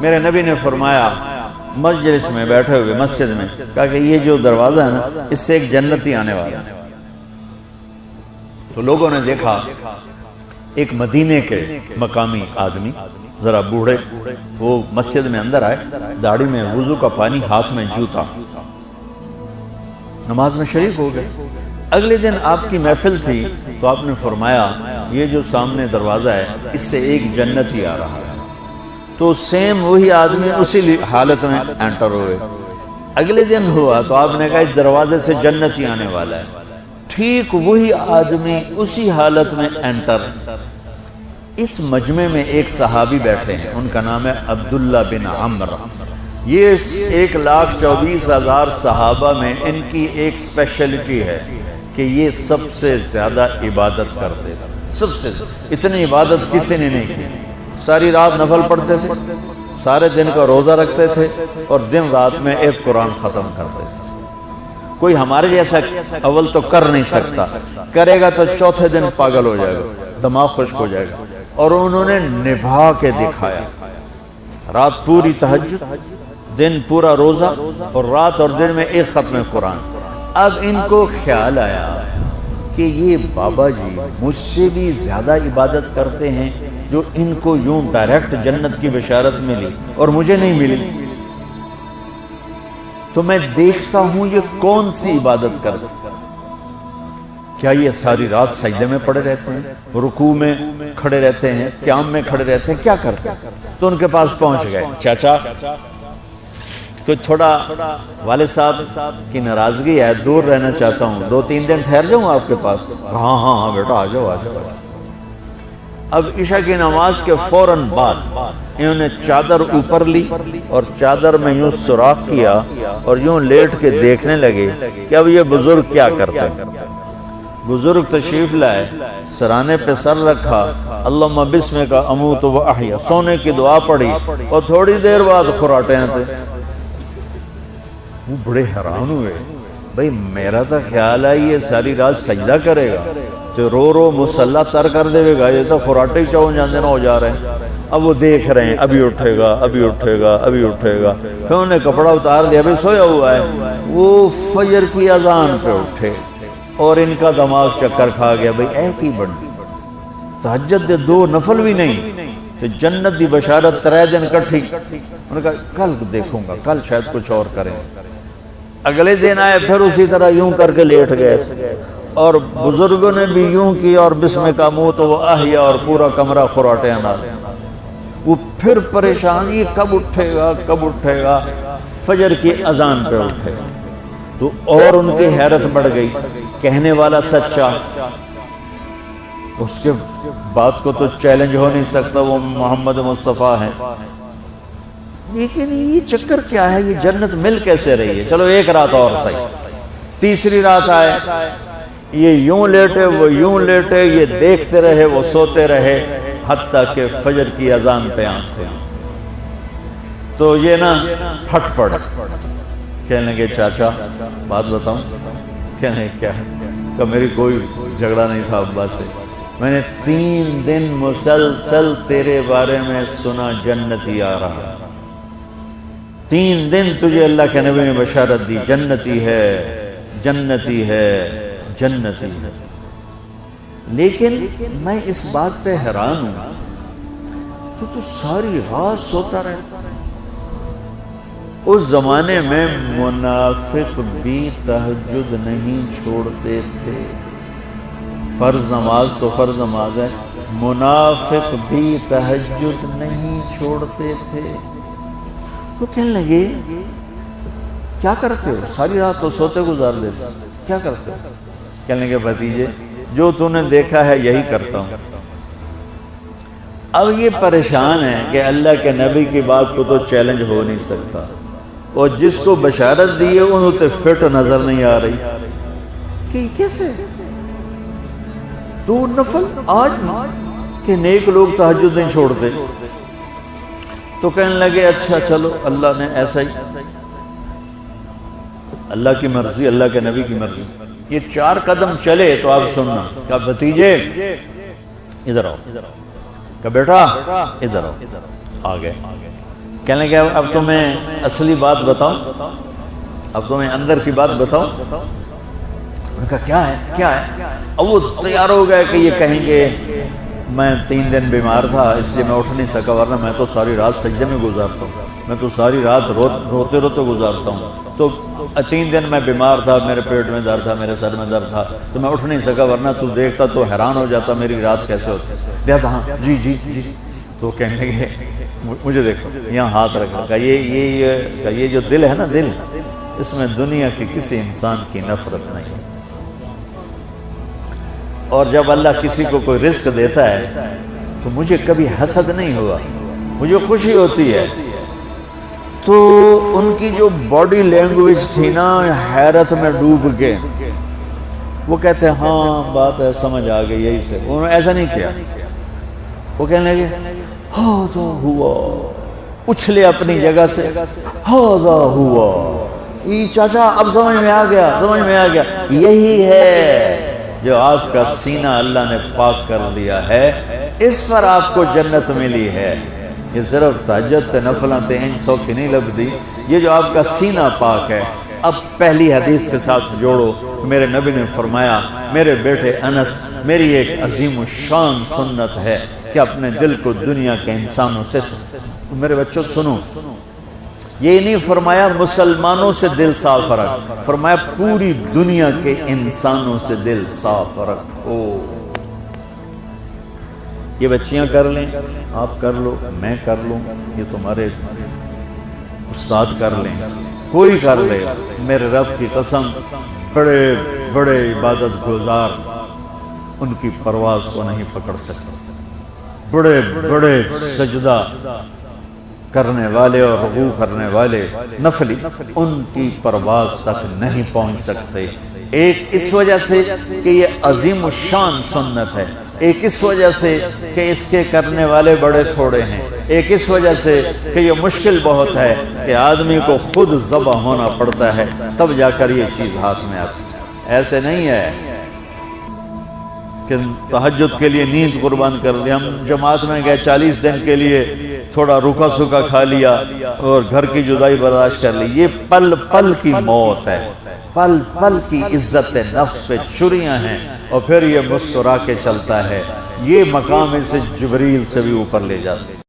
میرے نبی نے فرمایا مجلس میں بیٹھے ہوئے مسجد میں، کہا کہ یہ جو دروازہ ہے نا اس سے ایک جنتی آنے والا ہے۔ تو لوگوں نے دیکھا ایک مدینے کے مقامی آدمی ذرا بوڑھے، وہ مسجد میں اندر آئے، داڑھی میں وضو کا پانی، ہاتھ میں جوتا، نماز میں شریک ہو گئے۔ اگلے دن آپ کی محفل تھی تو آپ نے فرمایا یہ جو سامنے دروازہ ہے اس سے ایک جنتی آ رہا ہے۔ تو سیم وہی آدمی اسی حالت میں انٹر ہوئے۔ اگلے دن ہوا تو آپ نے کہا اس دروازے سے جنتی آنے والا ہے، ٹھیک وہی آدمی اسی حالت میں انٹر۔ اس مجمع میں ایک صحابی بیٹھے ہیں، ان کا نام ہے عبداللہ بن عمرو۔ یہ 1,24,000 صحابہ میں ان کی ایک اسپیشلٹی ہے کہ یہ سب سے زیادہ عبادت کرتے تھے، سب سے اتنی عبادت کسی نے نہیں کی۔ ساری رات نفل پڑھتے تھے، سارے دن کا روزہ رکھتے تھے، اور دن رات میں ایک قرآن ختم کرتے تھے۔ کوئی ہمارے جیسا اول تو کر نہیں سکتا، کرے گا تو چوتھے دن پاگل ہو جائے گا، دماغ خشک ہو جائے گا۔ اور انہوں نے نبھا کے دکھایا، رات پوری تہجد، دن پورا روزہ، اور رات اور دن میں ایک ختم قرآن۔ اب ان کو خیال آیا کہ یہ بابا جی مجھ سے بھی زیادہ عبادت کرتے ہیں، جو ان کو یوں ڈائریکٹ جنت کی بشارت ملی اور مجھے نہیں ملی، تو میں دیکھتا ہوں یہ کون سی عبادت کرتے ہیں۔ کیا یہ ساری رات سجدے میں پڑے رہتے ہیں، رکوع میں کھڑے رہتے ہیں، قیام میں کھڑے رہتے ہیں، کیا کرتے ہیں؟ تو ان کے پاس پہنچ گئے، چاچا کوئی تھوڑا والد صاحب کی ناراضگی ہے، دور رہنا چاہتا ہوں، 2-3 دن ٹھہر جاؤں آپ کے پاس؟ ہاں ہاں ہاں بیٹا آ جاؤ آ جاؤ۔ اب عشاء کی نماز کے فوراً بعد انہوں نے چادر اوپر لی اور چادر میں یوں سوراخ کیا اور یوں لیٹ کے دیکھنے لگے کہ اب یہ بزرگ کیا کرتے ہیں۔ بزرگ تشریف لائے، سرانے پہ سر رکھا، اللہم بسمک اموت و احیا، سونے کی دعا پڑھی، اور تھوڑی دیر بعد خراٹے تھے۔ وہ بڑے حیران ہوئے، بھئی میرا تو خیال ہے یہ ساری رات سجدہ کرے گا تو رو رو مسلح تر کر دے گا، یہ تو خراٹے ہی چون جاندے نہ ہو جا رہے ہیں۔ اب وہ دیکھ رہے ہیں ابھی اٹھے گا ابھی اٹھے گا ابھی اٹھے گا، پھر انہوں نے کپڑا اتار دیا، ابھی سویا ہوا ہے۔ وہ فجر کی اذان پہ اٹھے اور ان کا دماغ چکر کھا گیا، بھئی اے کی بڑی تہجد دے 2 نفل بھی نہیں تو جنت دی بشارت 3 دن کٹھی۔ انہوں نے کہا کل دیکھوں گا، کل شاید کچھ اور کریں۔ اگلے دن آئے، پھر اسی طرح یوں کر کے لیٹ گئے، اور بزرگوں نے بھی یوں کی، اور بسمک اموت و احیا، اور پورا کمرہ خراٹے نال۔ وہ پھر پریشان، یہ کب اٹھے گا کب اٹھے گا؟ فجر کی اذان پہ اٹھے تو اور ان کی حیرت بڑھ گئی، کہنے والا سچا، اس کے بات کو تو چیلنج ہو نہیں سکتا، وہ محمد مصطفیٰ ہیں، لیکن یہ چکر کیا ہے، یہ جنت مل کیسے رہی ہے؟ چلو ایک رات اور صحیح۔ تیسری رات آئے، یہ یوں لیٹے وہ یوں لیٹے، یہ دیکھتے رہے وہ سوتے رہے، حتیٰ کہ فجر کی اذان پہ آنکھیں۔ تو یہ نا پھٹ پڑے، کہنے لگے چاچا بات بتاؤں؟ کہنے کیا ہے؟ کہ میری کوئی جھگڑا نہیں تھا ابا سے، میں نے 3 دن مسلسل تیرے بارے میں سنا جنتی آ رہا، 3 دن تجھے اللہ کے نبی نے بشارت دی، جنتی ہے جنتی ہے جنتی ہے، لیکن میں اس بات پہ حیران ہوں تو ساری رات سوتا رہتا۔ اس زمانے میں منافق بھی تہجد نہیں چھوڑتے تھے، فرض نماز تو فرض نماز ہے، منافق بھی تہجد نہیں چھوڑتے تھے۔ تو کہنے لگے کیا کرتے ہو؟ ساری رات تو سوتے گزار دیتے، کیا کرتے ہو؟ کہنے لگے بھتیجے جو تو نے دیکھا ہے یہی کرتا ہوں۔ اب یہ پریشان ہے کہ اللہ کے نبی کی بات کو تو چیلنج ہو نہیں سکتا، اور جس کو بشارت دی ہے انہوں تے فٹ نظر نہیں آ رہی کہ کیسے 2 نفل آج کہ نیک لوگ تہجد نہیں چھوڑتے۔ تو کہنے لگے اچھا چلو اللہ نے ایسا ہی، اللہ کی مرضی اللہ کے نبی کی مرضی۔ یہ 4 قدم چلے تو آپ سننا، کہا بھتیجے ادھر آؤ، کہا بیٹا ادھر آؤ، آ گئے۔ کہنے لگے اب تمہیں اصلی بات بتاؤں، اب تمہیں اندر کی بات بتاؤں۔ انہوں نے کہا کیا ہے کیا ہے؟ اب وہ تیار ہو گئے کہ یہ کہیں گے میں 3 دن بیمار تھا اس لیے میں اٹھ نہیں سکا، ورنہ میں تو ساری رات سجدے میں گزارتا ہوں، میں تو ساری رات روتے روتے گزارتا ہوں، تو 3 دن میں بیمار تھا، میرے پیٹ میں درد تھا، میرے سر میں درد تھا، تو میں اٹھ نہیں سکا، ورنہ تو دیکھتا تو حیران ہو جاتا میری رات کیسے ہوتی۔ لہذا ہاں جی جی جی، تو کہنے لگے مجھے دیکھو یہاں ہاتھ رکھا، کہ یہ جو دل ہے نا، دل اس میں دنیا کی کسی انسان کی نفرت نہیں ہے، اور جب اللہ کسی کو کوئی رزق دیتا ہے تو مجھے کبھی حسد نہیں ہوا، مجھے خوشی ہوتی ہے۔ تو ان کی جو باڈی لینگویج تھی نا، حیرت میں ڈوب کے وہ کہتے ہیں ہاں بات ہے سمجھ آ گئی، یہی سے انہوں نے ایسا نہیں کیا، وہ کہنے لگے ہاذا ہوا، اچھلے اپنی جگہ سے، ہاذا ہوا، یہ چاچا اب سمجھ میں آ گیا، سمجھ میں آ گیا، یہی ہے جو آپ کا سینہ اللہ نے پاک کر دیا ہے، اس پر آپ کو جنت ملی ہے۔ یہ صرف تہجد تے نفلاں تے انج سوکھی نہیں لبدی، یہ جو آپ کا سینہ پاک ہے۔ اب پہلی حدیث کے ساتھ جوڑو، میرے نبی نے فرمایا میرے بیٹے انس، میری ایک عظیم الشان سنت ہے کہ اپنے دل کو دنیا کے انسانوں سے، میرے بچوں سنو، یہ نہیں فرمایا مسلمانوں سے دل صاف رکھ، فرمایا پوری دنیا کے انسانوں سے دل صاف رکھو۔ یہ بچیاں کر لیں، آپ کر لو، میں کر لوں، یہ تمہارے استاد کر لیں، کوئی کر لے، میرے رب کی قسم بڑے بڑے عبادت گزار ان کی پرواز کو نہیں پکڑ سکتے، بڑے بڑے سجدہ کرنے والے اور رکوع کرنے والے نفلی ان کی پرواز تک نہیں پہنچ سکتے۔ ایک اس وجہ سے کہ یہ عظیم الشان سنت ہے، ایک اس وجہ سے کہ اس کے کرنے والے بڑے تھوڑے ہیں، ایک اس وجہ سے کہ یہ مشکل بہت ہے کہ آدمی کو خود ذبح ہونا پڑتا ہے تب جا کر یہ چیز ہاتھ میں آتی ہے۔ ایسے نہیں ہے کہ تہجد کے لیے نیند قربان کر دی، ہم جماعت میں گئے 40 دن کے لیے تھوڑا روکا سوکا کھا لیا اور گھر کی جدائی برداشت کر لی، یہ پل پل کی موت ہے، پل پل کی عزت نفس پہ چھریاں ہیں، اور پھر یہ مسکرا کے چلتا ہے، یہ مقام اسے جبریل سے بھی اوپر لے جاتے ہیں۔